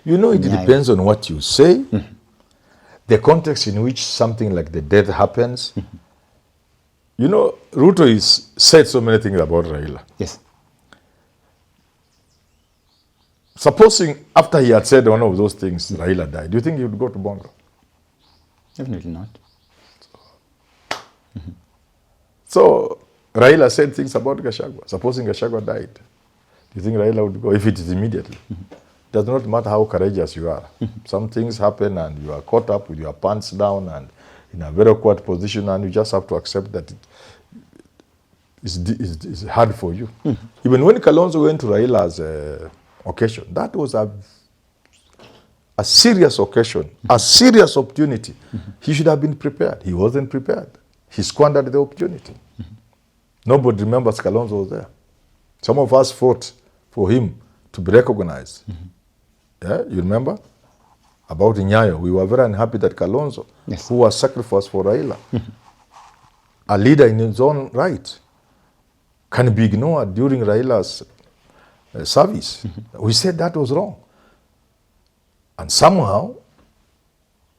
You know, it depends on what you say, the context in which something like the death happens. You know, Ruto is said so many things about Raila. Yes. Supposing after he had said one of those things, Raila died, do you think he would go to Bondo? Definitely not. So Raila said things about Gachagua. Supposing Gachagua died, do you think Raila would go if it is immediately? Does not matter how courageous you are. Some things happen and you are caught up with your pants down and in a very awkward position, and you just have to accept that it's hard for you. Even when Kalonzo went to Raila'S occasion, that was a serious occasion, a serious opportunity. He should have been prepared. He wasn't prepared. He squandered the opportunity. Nobody remembers Kalonzo was there. Some of us fought for him to be recognized. Yeah, you remember? About Nyayo, we were very unhappy that Kalonzo, who was sacrificed for Raila, a leader in his own right, can be ignored during Raila's service. We said that was wrong. And somehow,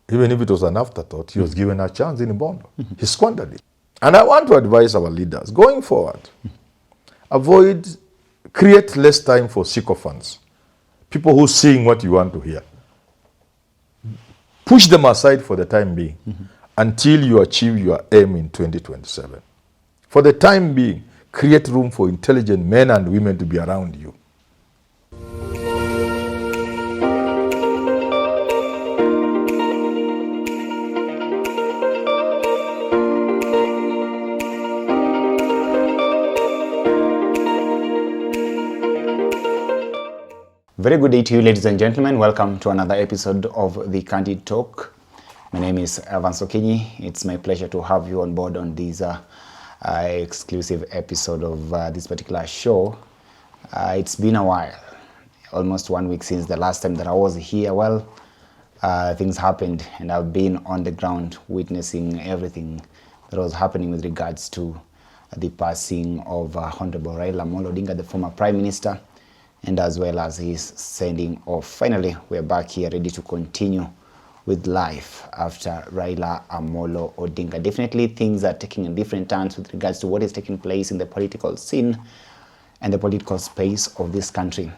even if it was an afterthought, he was given a chance in Bondo. He squandered it. And I want to advise our leaders, going forward, create less time for sycophants, people who sing what you want to hear. Push them aside for the time being until you achieve your aim in 2027. For the time being, create room for intelligent men and women to be around you. Very good day to you, ladies and gentlemen. Welcome to another episode of the Candid Talk. My name is Evan Sokinyi. It's my pleasure to have you on board on this exclusive episode of this particular show. It's been a while, almost 1 week since the last time that I was here. Well, things happened and I've been on the ground witnessing everything that was happening with regards to the passing of Honorable Raila Odinga, the former Prime Minister, and as well as his sending off. Finally, we're back here ready to continue with life after Raila Amolo Odinga. Definitely things are taking a different turns with regards to what is taking place in the political scene and the political space of this country.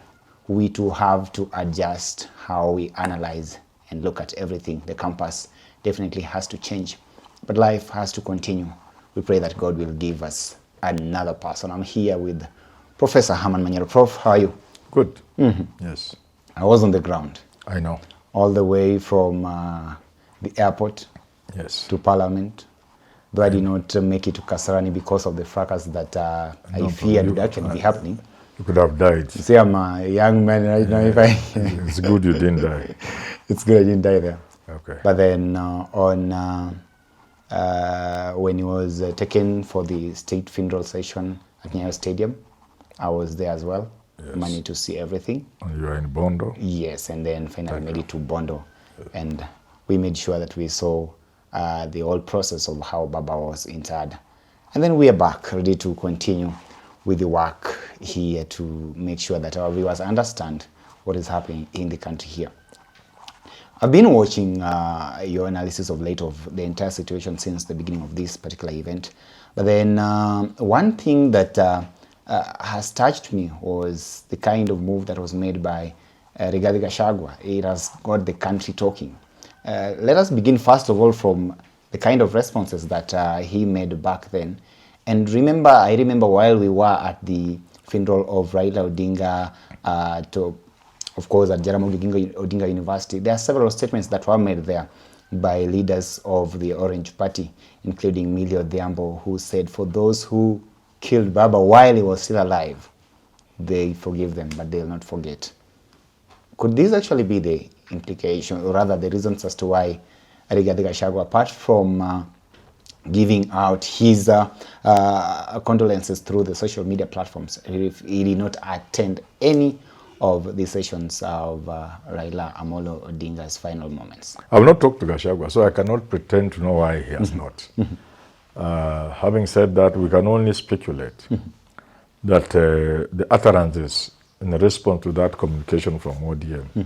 We too have to adjust how we analyze and look at everything. The compass definitely has to change, but life has to continue. We pray that God will give us another person. I'm here with Professor Herman Manyora. Prof, how are you? Good. Yes. I was on the ground. I know. All the way from the airport to Parliament. Though I did not make it to Kasarani because of the fracas that I feared would actually be happening. You could have died. You see, I'm a young man right now. It's good you didn't die. It's good I didn't die there. Okay. But then when he was taken for the state funeral session at Nyayo Stadium, I was there as well. Yes. Managed to see everything. And you are in Bondo? Yes, and then finally made it to Bondo. Yes. And we made sure that we saw the whole process of how Baba was interred. And then we are back, ready to continue with the work here to make sure that our viewers understand what is happening in the country here. I've been watching your analysis of late of the entire situation since the beginning of this particular event. But then one thing that has touched me was the kind of move that was made by Rigathi Gachagua. It has got the country talking. Let us begin first of all from the kind of responses that he made back then. And I remember while we were at the funeral of Raila Odinga, of course at Jaramogi Odinga University, there are several statements that were made there by leaders of the Orange Party, including Millie Odhiambo, who said for those who killed Baba while he was still alive, they forgive them, but they'll not forget. Could this actually be the implication, or rather the reasons as to why Rigathi Gachagua, apart from giving out his condolences through the social media platforms, he did not attend any of the sessions of Raila Amolo Odinga's final moments? I've not talked to Gachagua, so I cannot pretend to know why he has not. Having said that, we can only speculate that the utterances in response to that communication from ODM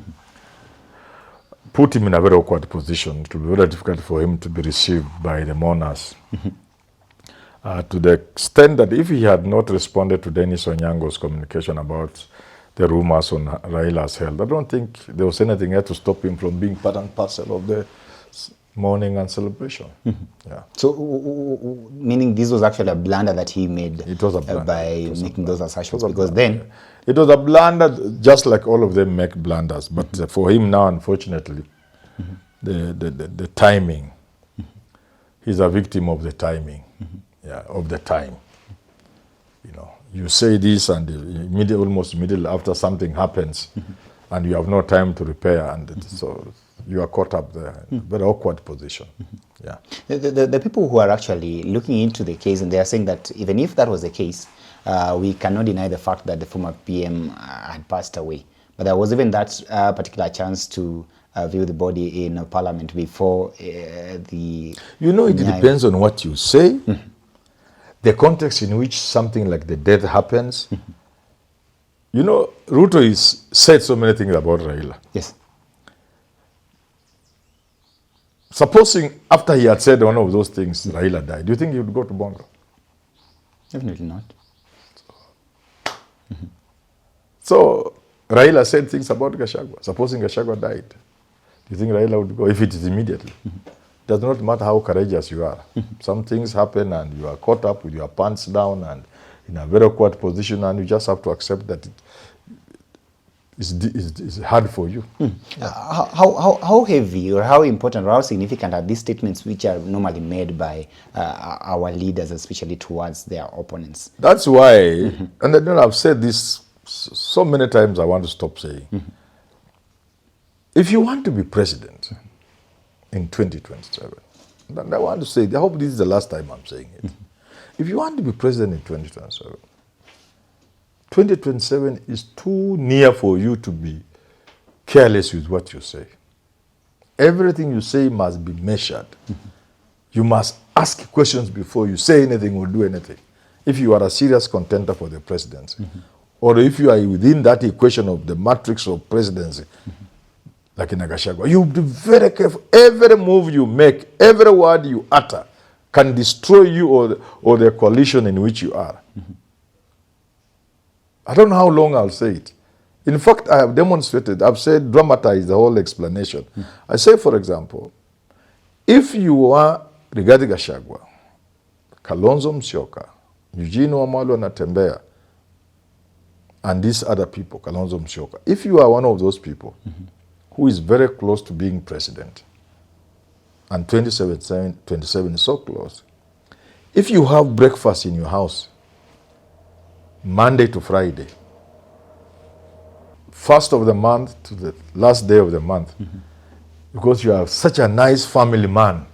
put him in a very awkward position. It will be very difficult for him to be received by the mourners. To the extent that if he had not responded to Dennis Onyango's communication about the rumors on Raila'S health, I don't think there was anything here to stop him from being part and parcel of the mourning and celebration. Yeah. So, meaning this was actually a blunder that he made. It was a blunder. By making those assertions, because then it was a blunder, just like all of them make blunders. But for him now, unfortunately, the timing, he's a victim of the timing, of the time. You know, you say this, and almost immediately after something happens, and you have no time to repair, and so you are caught up there in a very awkward position. Yeah. The people who are actually looking into the case, and they are saying that even if that was the case, we cannot deny the fact that the former PM had passed away. But there was even that particular chance to view the body in Parliament before the... You know, it depends on what you say, the context in which something like the death happens. You know, Ruto is said so many things about Raila. Yes. Supposing after he had said one of those things, Raila died, do you think he would go to Bondo? Definitely not. So Raila said things about Gachagua. Supposing Gachagua died, do you think Raila would go if it is immediately? Does not matter how courageous you are. Some things happen and you are caught up with your pants down and in a very awkward position, and you just have to accept that it's hard for you. How heavy or how important or how significant are these statements which are normally made by our leaders, especially towards their opponents? That's why, and then I've said this so many times, I want to stop saying, if you want to be president in 2027, and I want to say, I hope this is the last time I'm saying it. If you want to be president in 2027, 2027 is too near for you to be careless with what you say. Everything you say must be measured. You must ask questions before you say anything or do anything. If you are a serious contender for the presidency, or if you are within that equation of the matrix of presidency, like in Gachagua, you be very careful. Every move you make, every word you utter can destroy you or the coalition in which you are. I don't know how long I'll say it. In fact, I have demonstrated, I've said, dramatized the whole explanation. I say, for example, if you are Rigathi Gachagua, Kalonzo Musyoka, Eugene Wamalwa Natembea, and these other people, Kalonzo Musyoka, if you are one of those people who is very close to being president, and 27 is so close, if you have breakfast in your house, Monday to Friday, first of the month to the last day of the month, because you are such a nice family man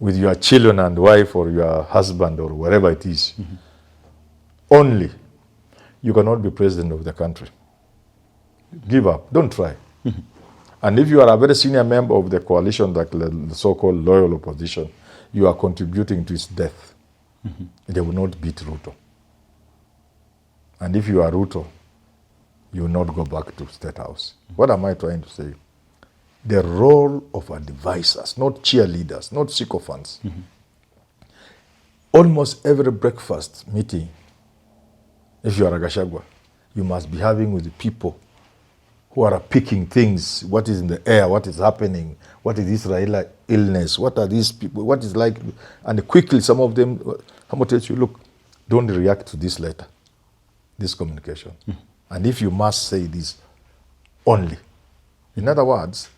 with your children and wife or your husband or whatever it is, only you cannot be president of the country. Give up. Don't try. And if you are a very senior member of the coalition, like the so-called loyal opposition, you are contributing to its death. They will not beat Ruto. And if you are Ruto, you will not go back to State House. What am I trying to say? The role of advisors, not cheerleaders, not sycophants. Almost every breakfast meeting, if you are a Gachagua, you must be having with the people who are picking things, what is in the air, what is happening, what is this Raila illness, what are these people, what is like, and quickly some of them, someone tells you, look, don't react to this letter, this communication. And if you must say this only. In other words,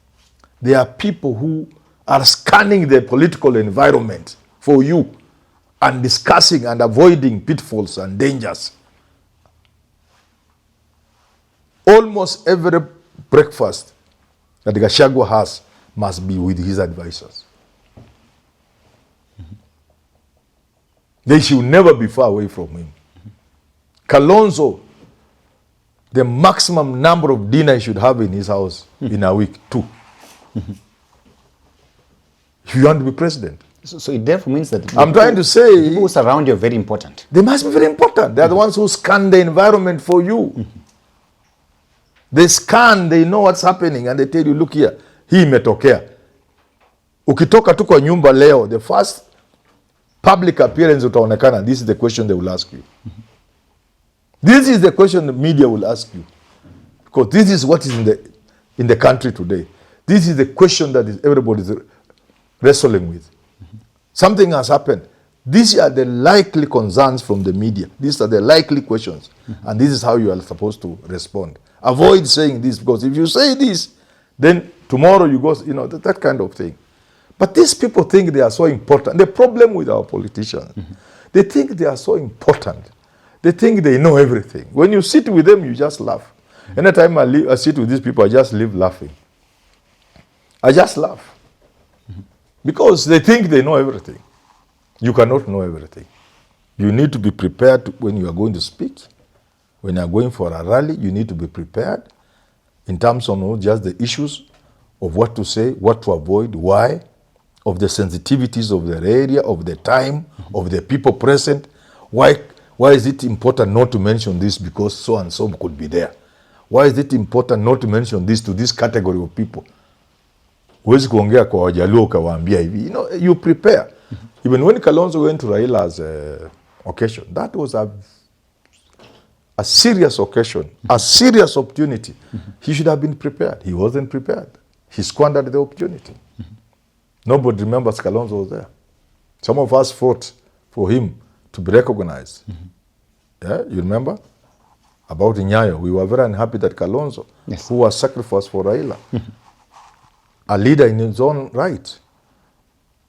there are people who are scanning the political environment for you and discussing and avoiding pitfalls and dangers. Almost every breakfast that Gachagua has must be with his advisors. They should never be far away from him. Kalonzo, the maximum number of dinner he should have in his house in a week, 2. If you want to be president. So it therefore means that I'm trying to say the people who surround you are very important. They must be very important. They are the ones who scan the environment for you. They scan, they know what's happening, and they tell you, look here, hii imetokea. Ukitoka tu kwa nyumba leo, the first public appearance utaonekana, this is the question they will ask you. This is the question the media will ask you. Because this is what is in the country today. This is the question that everybody is wrestling with. Something has happened. These are the likely concerns from the media. These are the likely questions. And this is how you are supposed to respond. Avoid saying this, because if you say this, then tomorrow you go, that kind of thing. But these people think they are so important. The problem with our politicians, they think they are so important. They think they know everything. When you sit with them, you just laugh. Anytime I sit with these people, I just live laughing. I just laugh. Because they think they know everything. You cannot know everything. You need to be prepared when you are going to speak. When you are going for a rally, you need to be prepared in terms of not just the issues of what to say, what to avoid, why, of the sensitivities of the area, of the time, of the people present. Why is it important not to mention this because so and so could be there? Why is it important not to mention this to this category of people? Huwezi kuongea kwa Wajaluo ukawaambia hivi. You prepare. Even when Kalonzo went to Raila'S occasion, that was a serious occasion, a serious opportunity. He should have been prepared. He wasn't prepared. He squandered the opportunity. Nobody remembers Kalonzo was there. Some of us fought for him to be recognized. Yeah, you remember? About Nyayo, we were very unhappy that Kalonzo, who was sacrificed for Raila, a leader in his own right,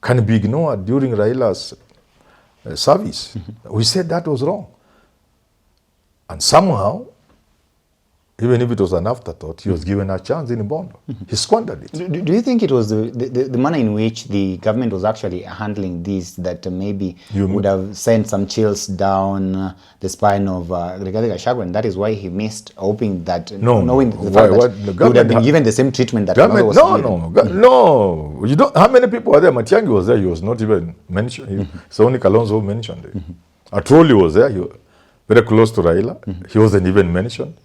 can be ignored during Raila'S service. We said that was wrong. And somehow, even if it was an afterthought, he was given a chance in Bondo. He squandered it. Do you think it was the manner in which the government was actually handling this that maybe would have sent some chills down the spine of Rigathi Gachagua, and that is why he missed, hoping that, knowing the fact that he would have been given the same treatment that Kalonzo was given? No. You don't. How many people were there? Matiang'i was there. He was not even mentioned. It's only Kalonzo who mentioned it. Atroli was there. He was very close to Raila. He wasn't even mentioned.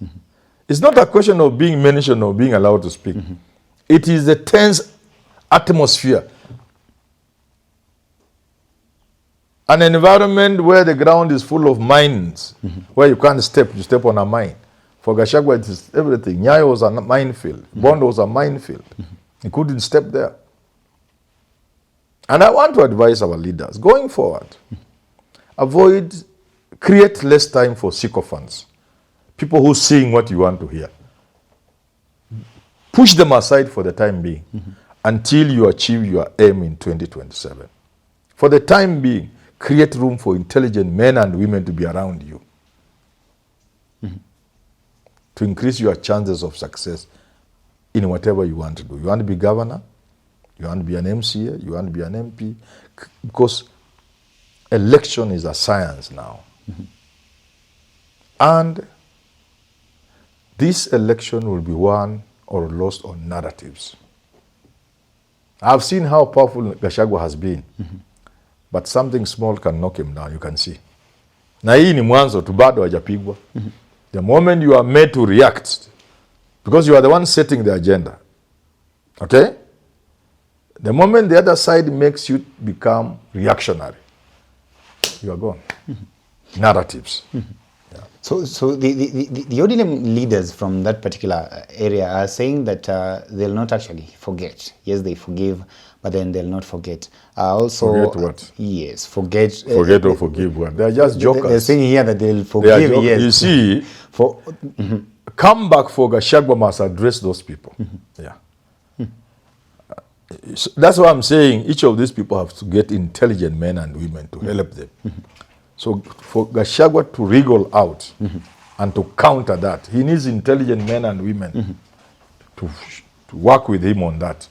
It's not a question of being mentioned or being allowed to speak. It is a tense atmosphere. An environment where the ground is full of mines, where you can't step, you step on a mine. For Gachagua, it is everything. Nyayo was a minefield. Bondo was a minefield. He couldn't step there. And I want to advise our leaders, going forward, create less time for sycophants. People who sing what you want to hear. Push them aside for the time being until you achieve your aim in 2027. For the time being, create room for intelligent men and women to be around you. To increase your chances of success in whatever you want to do. You want to be governor, you want to be an MCA, you want to be an MP, because election is a science now. And this election will be won or lost on narratives. I've seen how powerful Gachagua has been, but something small can knock him down, you can see. Na hii ni mwanzo tu, bado hajapigwa. The moment you are made to react, because you are the one setting the agenda, okay? The moment the other side makes you become reactionary, you are gone. Narratives. So the ODM leaders from that particular area are saying that they'll not actually forget. Yes, they forgive, but then they'll not forget. Also, forget what? Yes, forget. Forget or forgive what? They're just jokers. They're saying here that they'll forgive. Yes. You see, come back for Gachagua must address those people. Yeah. So that's why I'm saying each of these people have to get intelligent men and women to help them. So for Gachagua to wriggle out and to counter that, he needs intelligent men and women to work with him on that.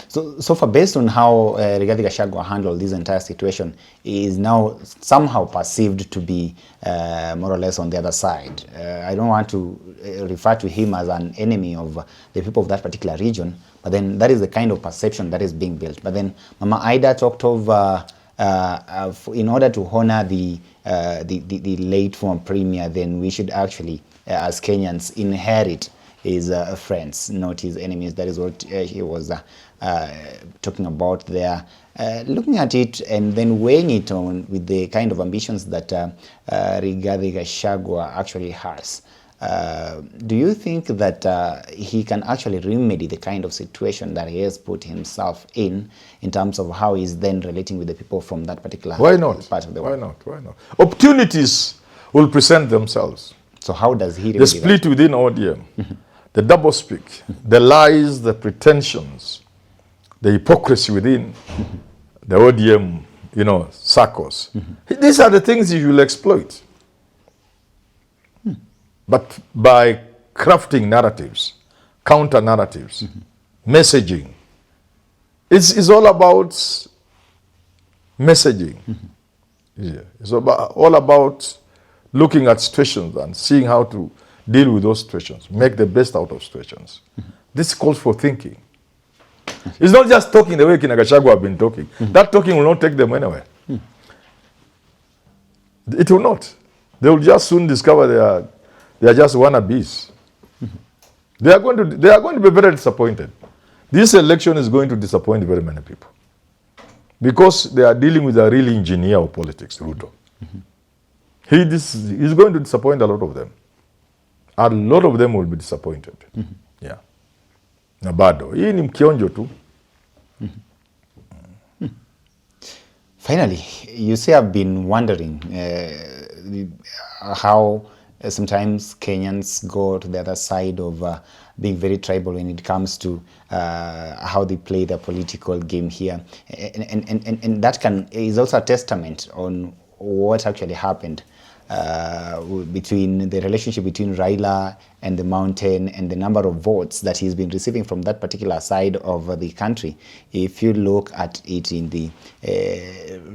So far, based on how Rigathi Gachagua handled this entire situation, he is now somehow perceived to be more or less on the other side. I don't want to refer to him as an enemy of the people of that particular region, but then that is the kind of perception that is being built. But then Mama Ida talked of in order to honor the late former premier, then we should actually, as Kenyans, inherit his friends, not his enemies. That is what he was talking about there. Looking at it and then weighing it on with the kind of ambitions that Rigathi Gachagua actually has. Do you think that he can actually remedy the kind of situation that he has put himself in terms of how he's then relating with the people from that particular Why not? part of the world? Why not? Why not? Opportunities will present themselves. So how does he The split within ODM, the doublespeak, the lies, the pretensions, the hypocrisy within the ODM, circles. These are the things you will exploit. But by crafting narratives, counter narratives, messaging, it's all about messaging. Yeah. It's all about looking at situations and seeing how to deal with those situations, make the best out of situations. This calls for thinking. It's not just talking the way Gachagua have been talking. That talking will not take them anywhere. It will not. They will just soon discover they are just wannabes. They are going to be very disappointed. This election is going to disappoint very many people because they are dealing with a real engineer of politics, Ruto. He's going to disappoint a lot of them. A lot of them will be disappointed. Yeah. Na bado hii ni mkionjo tu. Finally, you say I've been wondering how sometimes Kenyans go to the other side of being very tribal when it comes to how they play the political game here, and that is also a testament on what actually happened between the relationship between Raila and the mountain and the number of votes that he's been receiving from that particular side of the country. If you look at it in the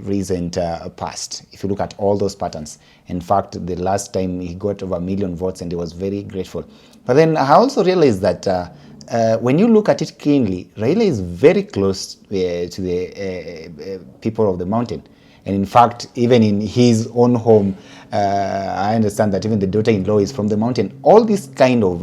recent past, if you look at all those patterns, in fact, the last time he got over 1 million votes and he was very grateful. But then I also realized that when you look at it keenly, Raila is very close to the people of the mountain. And in fact, even in his own home, I understand that even the daughter-in-law is from the mountain. All this kind of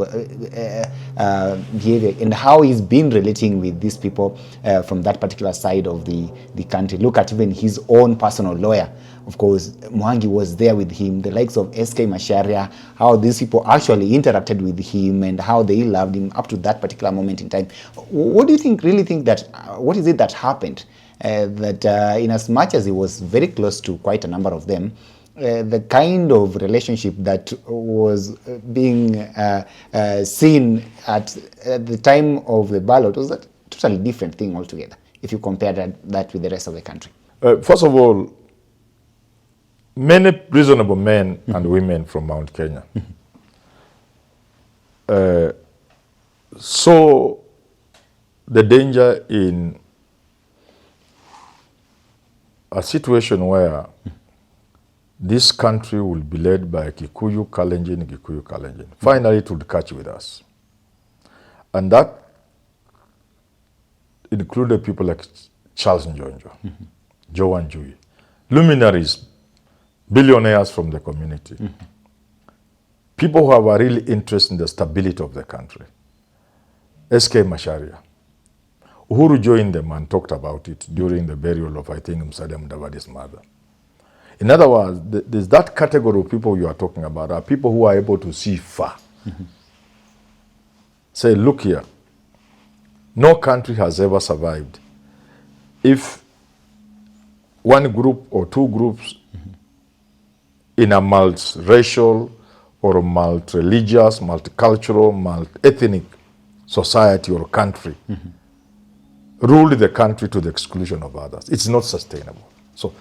behavior and how he's been relating with these people from that particular side of the country. Look at even his own personal lawyer. Of course, Mwangi was there with him, the likes of SK Macharia, how these people actually interacted with him and how they loved him up to that particular moment in time. What do you really think that, what is it that happened? That in as much as he was very close to quite a number of them, the kind of relationship that was being seen at the time of the ballot was a totally different thing altogether, if you compare that with the rest of the country. First of all, many reasonable men and women from Mount Kenya saw the danger in a situation where this country will be led by Kikuyu Kalenjin. Finally, it would catch with us. And that included people like Charles Njonjo, Joe Wanjui, luminaries, billionaires from the community, people who have a real interest in the stability of the country. SK Macharia. Uhuru joined them and talked about it during the burial of, I think, Mudavadi's mother. In other words, there's that category of people you are talking about are people who are able to see far. Say, look here, no country has ever survived if one group or two groups in a multiracial or multi-religious, multicultural, multi-ethnic society or country ruled the country to the exclusion of others. It's not sustainable. So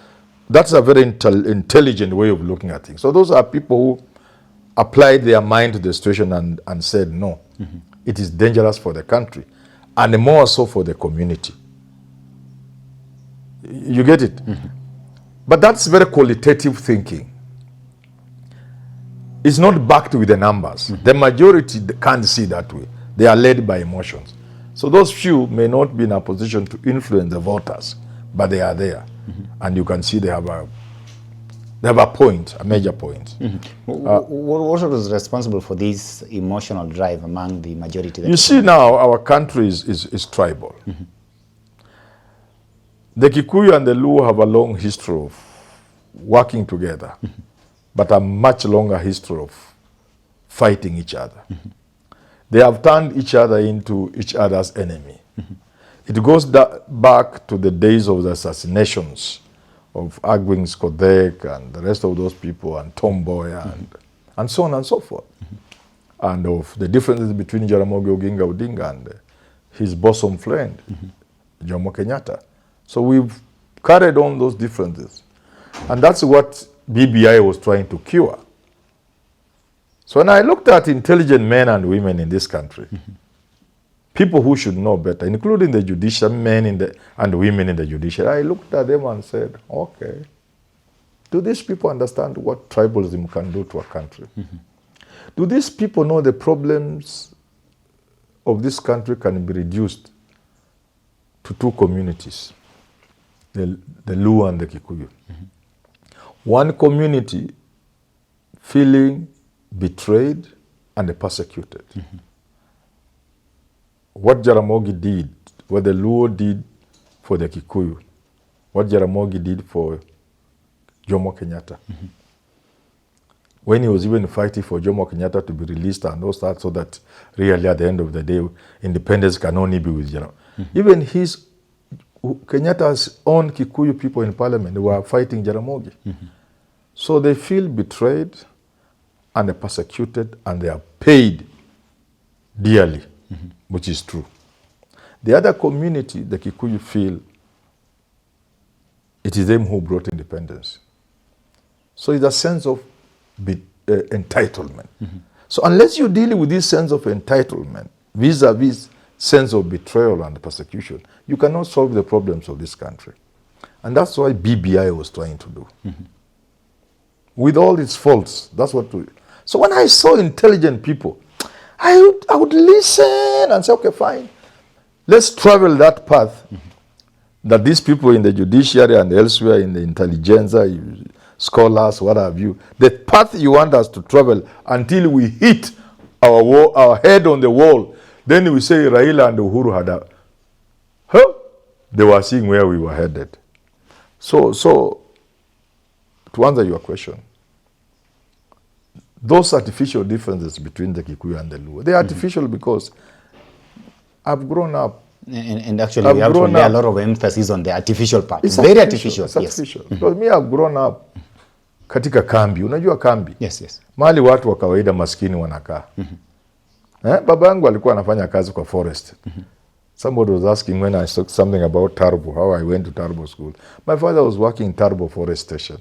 that's a very intelligent way of looking at things. So those are people who applied their mind to the situation and said, no, it is dangerous for the country, and more so for the community. You get it? But that's very qualitative thinking. It's not backed with the numbers. The majority can't see that way. They are led by emotions. So those few may not be in a position to influence the voters, but they are there. And you can see they have They have a point, a major point. What was responsible for this emotional drive among the majority? You see now, our country is tribal. The Kikuyu and the Luo have a long history of working together, but a much longer history of fighting each other. They have turned each other into each other's enemy. It goes back to the days of the assassinations of Agwin Skodek and the rest of those people, and Tomboy, and so on and so forth. And of the differences between Jaramogi Oginga Odinga and his bosom friend, Jomo Kenyatta. So we've carried on those differences. And that's what BBI was trying to cure. So when I looked at intelligent men and women in this country, people who should know better, including the judicial men and women in the judiciary, I looked at them and said, okay, do these people understand what tribalism can do to a country? Do these people know the problems of this country can be reduced to two communities, the Luo and the Kikuyu? One community feeling betrayed and persecuted. What Jaramogi did, what the Luo did for the Kikuyu, what Jaramogi did for Jomo Kenyatta. When he was even fighting for Jomo Kenyatta to be released and all that, so that really at the end of the day, independence can only be with Jaramogi. Even Kenyatta's own Kikuyu people in parliament were fighting Jaramogi. So they feel betrayed and persecuted, and they are paid dearly, which is true. The other community, the Kikuyu, feel it is them who brought independence. So it's a sense of entitlement. So unless you deal with this sense of entitlement, vis-a-vis sense of betrayal and persecution, you cannot solve the problems of this country. And that's what BBI was trying to do. With all its faults, that's what we... So when I saw intelligent people, I would listen and say, okay, fine. Let's travel that path that these people in the judiciary and elsewhere in the intelligentsia, scholars, what have you, the path you want us to travel until we hit our head on the wall. Then we say Raila and Uhuru had they were seeing where we were headed. So to answer your question, those artificial differences between the Kikuyu and the Luo, they're artificial because I've grown up. And actually, we have to lay a lot of emphasis on the artificial part. It's very artificial. It's artificial. Because me, I've grown up katika kambi. Unajua kambi? Yes. Mahali watu wa kawaida maskini wanakaa. Baba yangu alikuwa anafanya kazi kwa forest. Somebody was asking when I said something about Turbo, how I went to Turbo school. My father was working in Turbo forest station.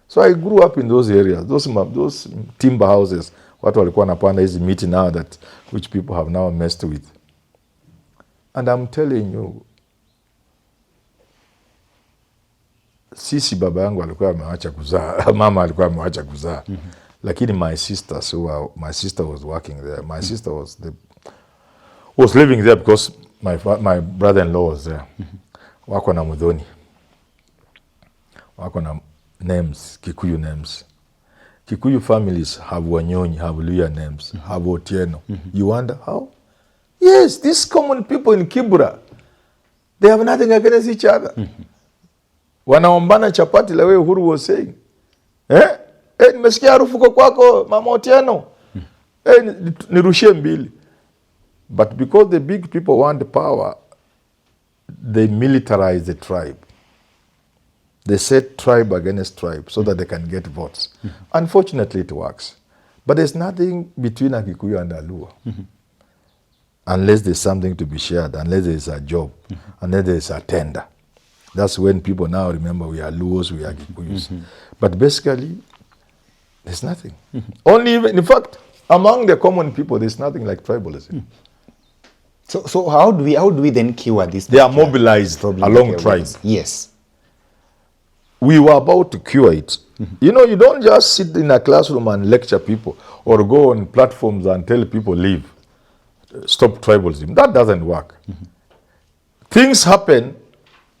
So I grew up in those areas, those timber houses. Watu walikuwa wanapanda hizi miti now which people have now messed with. And I'm telling you, sisi baba yangu alikuwa amewacha kuzaa, mama alikuwa amewacha kuzaa. Lakini my sister was working there. My sister was living there because my brother-in-law was there. Wako na Mudhoni. Wako na names, Kikuyu names. Kikuyu families have Wanyonyi, have Luya names, have Otieno. You wonder how? Yes, these common people in Kibra, they have nothing against each other. Wanaombana chapati la way Uhuru was saying. Nimesikia harufu kwako Mama Otieno. Nirushie mbili. But because the big people want power, they militarize the tribe. They set tribe against tribe so that they can get votes. Unfortunately, it works. But there's nothing between a Kikuyu and a Luo. Unless there's something to be shared, unless there's a job, unless there's a tender. That's when people now remember we are Luos, we are Kikuyus. But basically, there's nothing. Only even, in fact, among the common people, there's nothing like tribalism. So how do we then cure this? They are mobilized along tribes. Yes. We were about to cure it. You know, you don't just sit in a classroom and lecture people or go on platforms and tell people leave. Stop tribalism. That doesn't work. Things happen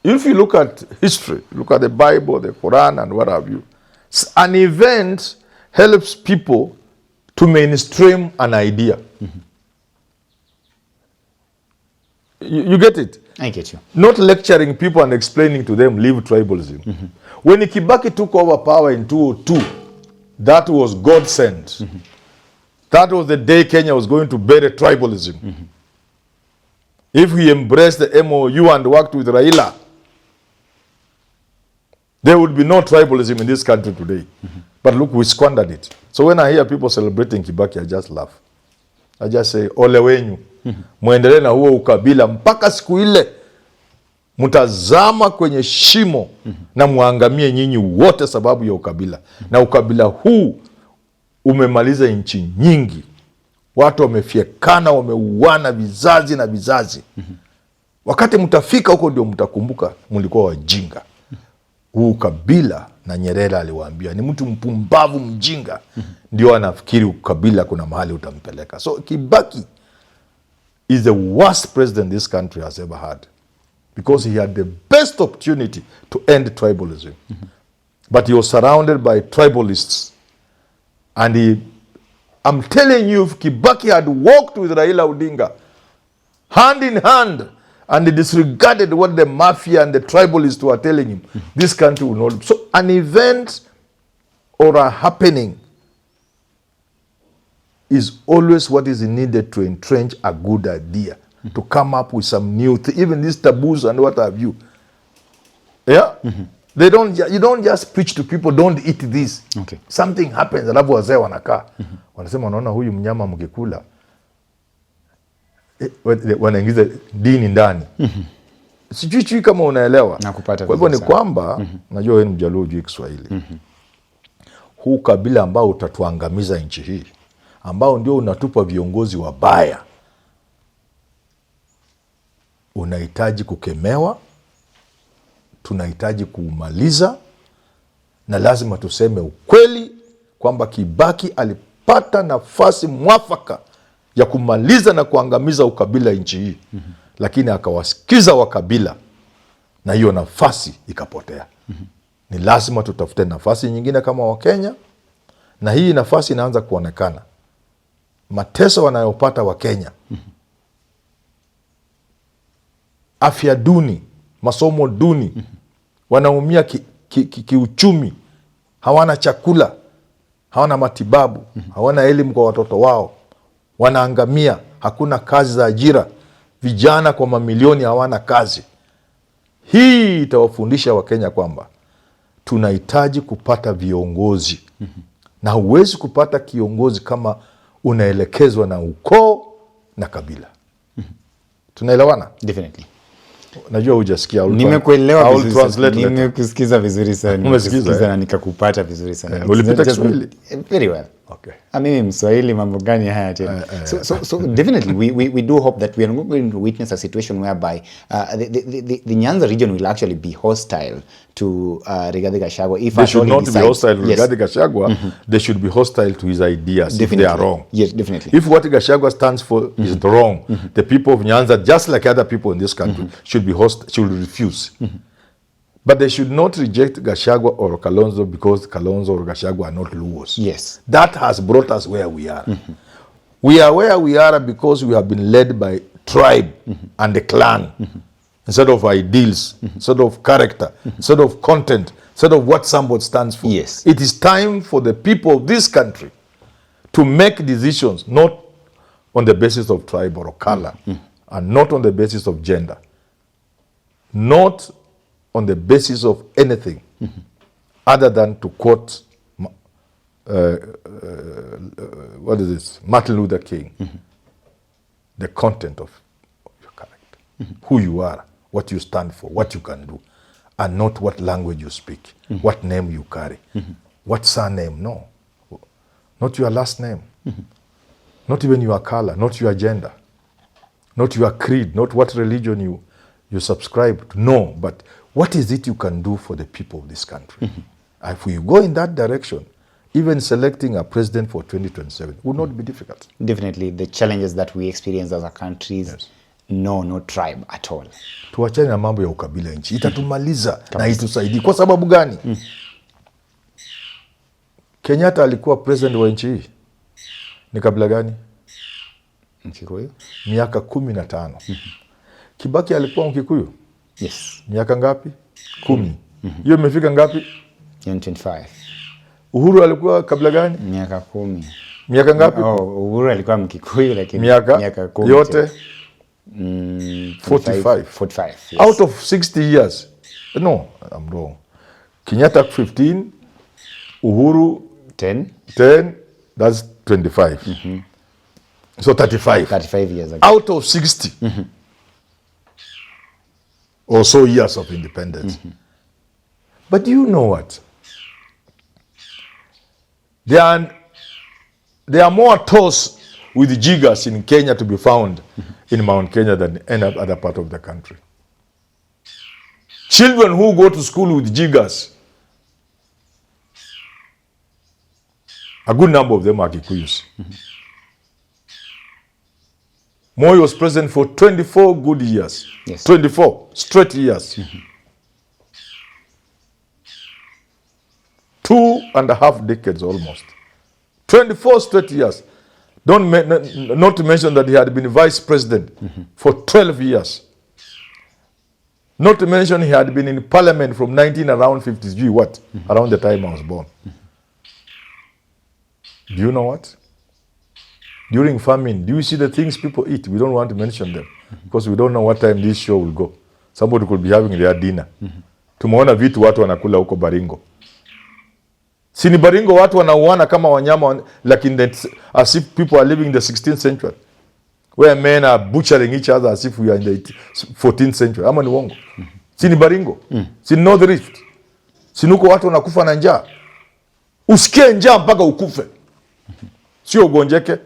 if you look at history, look at the Bible, the Quran, and what have you, an event helps people to mainstream an idea. You get it? I get you. Not lecturing people and explaining to them, leave tribalism. When Kibaki took over power in 2002, that was God sent. That was the day Kenya was going to bury tribalism. If we embraced the MOU and worked with Raila, there would be no tribalism in this country today. But look, we squandered it. So when I hear people celebrating Kibaki, I just laugh. I just say, ole wenyu, muendelee na huo ukabila mpaka siku ile mtazama kwenye shimo na muangamie nyinyi wote sababu ya ukabila. Na ukabila huu umemaliza nchi nyingi. Watu wamefiekana, wameuana vizazi na vizazi. Wakati mtafika huko ndio mtakumbuka mlikuwa wajinga. Huu ukabila, na Nyerere aliwaambia, ni mtu mpumbavu mjinga ndio anafikiri ukabila kuna mahali utampeleka. So Kibaki is the worst president this country has ever had, because he had the best opportunity to end tribalism. But he was surrounded by tribalists. And I'm telling you, if Kibaki had walked with Raila Odinga hand in hand and he disregarded what the mafia and the tribalists were telling him, this country would not. So an event or a happening is always what is needed to entrench a good idea, to come up with some new thing, even these taboos and what have you. Yeah? They don't, you don't just preach to people, don't eat this. Okay. Something happens, alafu wazee wanakaa. Wanasema wanaona huyu mnyama mkikula, wanaingiza dini ndani. Sijui kama unaelewa. Kwa hivyo ni kwamba, najua wewe ni Mjaluo hujui Kiswahili. Huu kabila ambao utatuangamiza nchi hii, ambao ndio unatupa viongozi wabaya, unahitaji kukemewa, tunahitaji kuumaliza, na lazima tuseme ukweli kwamba Kibaki alipata nafasi mwafaka ya kumaliza na kuangamiza ukabila nchi hii. Lakini akawasikiza wakabila na hiyo nafasi ikapotea. Ni lazima tutafute nafasi nyingine kama Wakenya, na hii nafasi inaanza kuonekana. Mateso wanayopata Wakenya, afya duni, masomo duni, wanaumia kiuchumi, hawana chakula, hawana matibabu, hawana elimu kwa watoto wao, wanaangamia, hakuna kazi za ajira, vijana kwa mamilioni hawana kazi. Hii itawafundisha Wakenya kwamba tunahitaji kupata viongozi, na huwezi kupata kiongozi kama unaelekezwa na ukoo na kabila. Tunaelewana? Definitely. Najua hujasikia. Nimekuelewa vizuri. Nimekusikiza vizuri sana. Nimekusikiza na nikakupata vizuri sana. Ulipita Kiswahili? Very well. Okay. Mimi Mswahili, mambo gani haya tena? So definitely we do hope that we are not going to witness a situation whereby the Nyanza region will actually be hostile to Rigathi Gachagua. If they should not be hostile to Rigathi Gachagua, they should be hostile to his ideas. Definitely. If they are wrong. Yes, definitely. If what Gachagua stands for is wrong, the people of Nyanza, just like other people in this country, should refuse. But they should not reject Gachagua or Kalonzo because Kalonzo or Gachagua are not Luos. Yes. That has brought us where we are. We are where we are because we have been led by tribe and the clan, instead of ideals, instead of character, instead of content, instead of what somebody stands for. Yes. It is time for the people of this country to make decisions not on the basis of tribe or color, and not on the basis of gender, not on the basis of anything other than to quote what is this? Martin Luther King. The content of your character, who you are, what you stand for, what you can do, and not what language you speak, what name you carry, what surname, no. Not your last name, not even your color, not your gender, not your creed, not what religion you subscribe to, no, but what is it you can do for the people of this country? If we go in that direction, even selecting a president for 2027 would not be difficult. Definitely. The challenges that we experience as a country No, no tribe at all. Tuachane na mambo ya ukabila nchi. Itatumaliza na itusaidii. Kwa sababu gani? Kenyatta alikuwa president wa nchi hii. Ni kabila gani? Mkikuyu? Miaka 15. Kibaki alikuwa Mkikuyu? Yes. Miaka ngapi? 10. Hiyo imefika ngapi? 25. Uhuru alikuwa kabila gani? Miaka 10. Miaka ngapi? Uhuru alikuwa Mkikuyu lakini miaka 10 yote 45. 45. Yes. Out of 60 years. No, I'm wrong. Kenyatta 15, Uhuru 10, that's 25. So 35. 35 years ago. Out of 60 or so years of independence. But you know what? There are more toes with jiggers in Kenya to be found in Mount Kenya than any other part of the country. Children who go to school with jiggers, a good number of them are Kikuyus. Moi was president for 24 good years. Yes. 24 straight years. 2.5 decades almost. 24 straight years. Not to mention that he had been vice president for 12 years. Not to mention he had been in parliament from around 50s, around the time I was born. Do you know what? During famine, do you see the things people eat? We don't want to mention them because we don't know what time this show will go. Somebody could be having their dinner. Tumeona vitu watu wanakula huko Baringo. Sini Baringo watu wanauana kama wanyama, like as if people are living in the 16th century, where men are butchering each other as if we are in the 14th century. Ama ni uongo? Sini Baringo, sini North Rift, sinuko watu wanakufa na njaa. Usikie njaa mpaka ukufe, sio ugonjeke.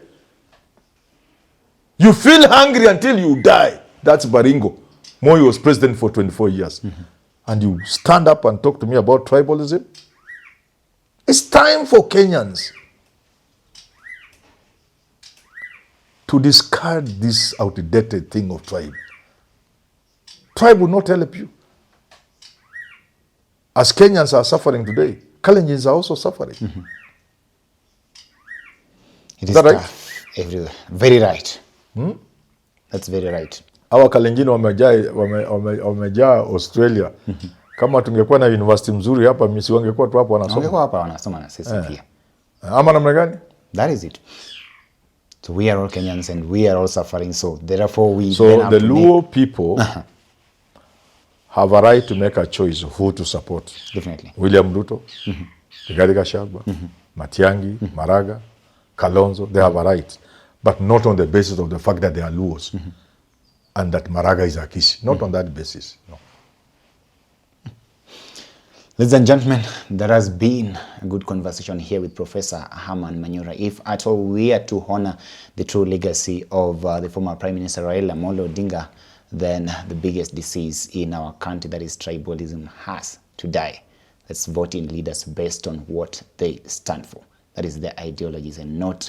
You feel hungry until you die. That's Baringo. Moi was president for 24 years. And you stand up and talk to me about tribalism? It's time for Kenyans to discard this outdated thing of tribe. Tribe will not help you. As Kenyans are suffering today, Kalenjins are also suffering. It is that right? Tough everywhere. Very right. That's very right. Hawa Kalenjin wamejaa Australia. Kama tungekuwa na university mzuri hapa, misi wangekuwa tu hapo wanasoma. Wangekuwa hapa wanasoma na sisi pia. Ama namna gani? That is it. So we are all Kenyans and we are all suffering. So therefore we So the Luo people have a right to make a choice of who to support. Definitely. William Ruto, Rigathi Gachagua, Matiang'i, Maraga, Kalonzo, they have a right. But not on the basis of the fact that they are Luos and that Maraga is Akisi. Not on that basis, no. Ladies and gentlemen, there has been a good conversation here with Professor Herman Manyora. If at all we are to honor the true legacy of the former Prime Minister Raila Odinga, then the biggest disease in our country, that is tribalism, has to die. Let's vote in leaders based on what they stand for. That is their ideologies and not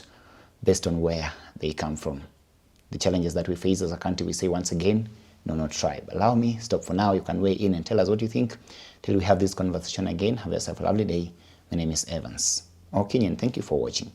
based on where they come from. The challenges that we face as a country, we say once again, no, not tribe. Allow me, stop for now. You can weigh in and tell us what you think. Till we have this conversation again, have yourself a lovely day. My name is Evans. Kenyan, thank you for watching.